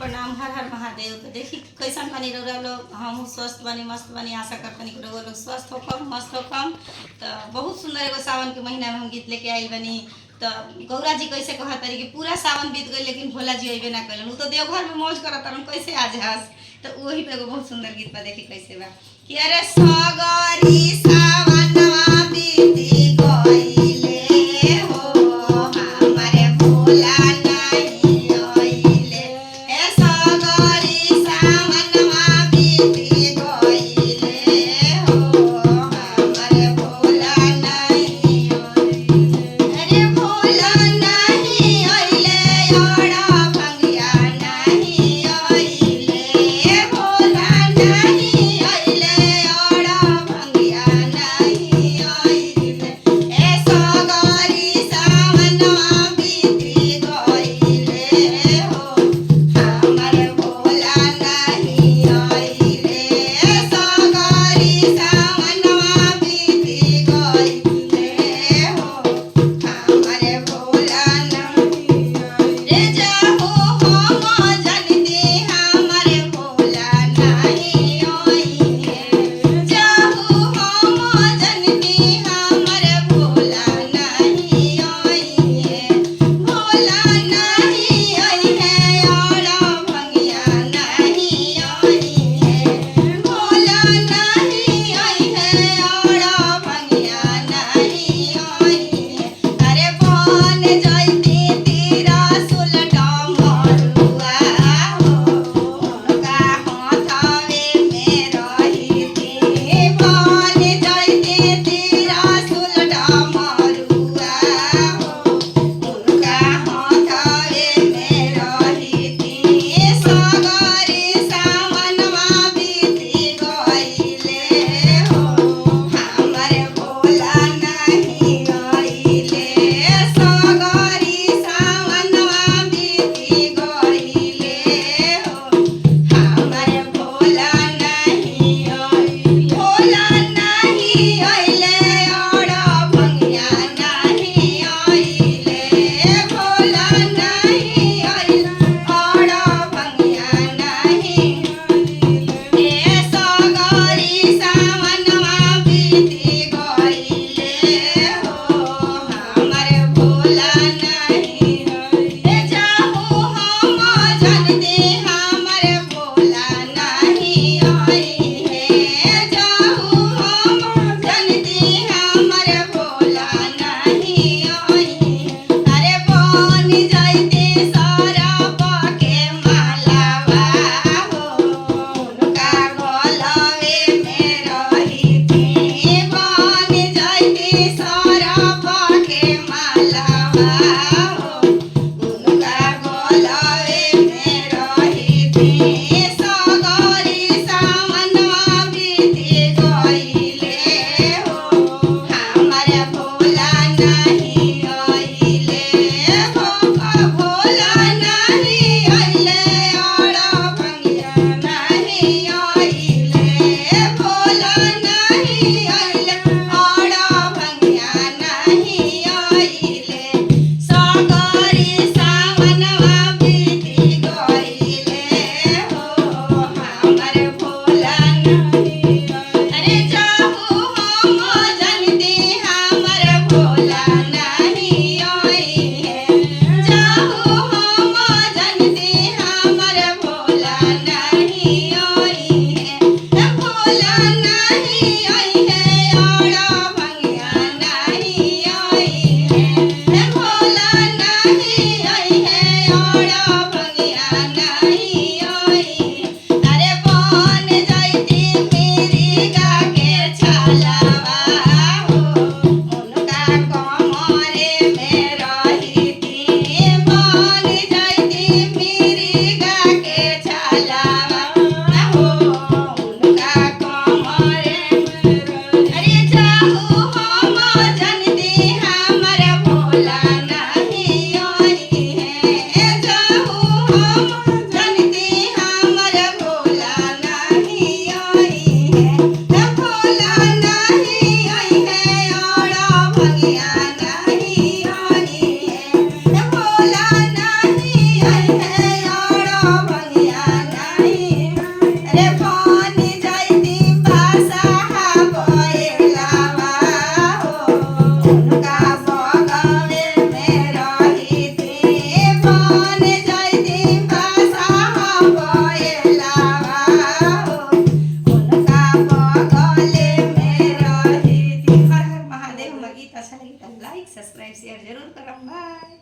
प्रणाम। हर हर महादेव। तो देखी कैसन बनी रह लोग, हम स्वस्थ बनी मस्त बनी, आशा करतनी कि लोग स्वस्थ हो कम मस्त हो कम। तो बहुत सुंदर एगो सावन के महीना में हम गीत लेके आई बनी। तो गौरा जी कैसे कहत तरी कि पूरा सावन बीत गई लेकिन भोला जी अबे ना कलन, तो देवघर में मौज करत रहन, कैसे आज हंस। तो वही पे एगो बहुत सुंदर गीत बा, देखी कैसे बा कि अरे सगरी सावनवा बीती गइले हो हमारे भोला शेयर जरूर करम। बाय।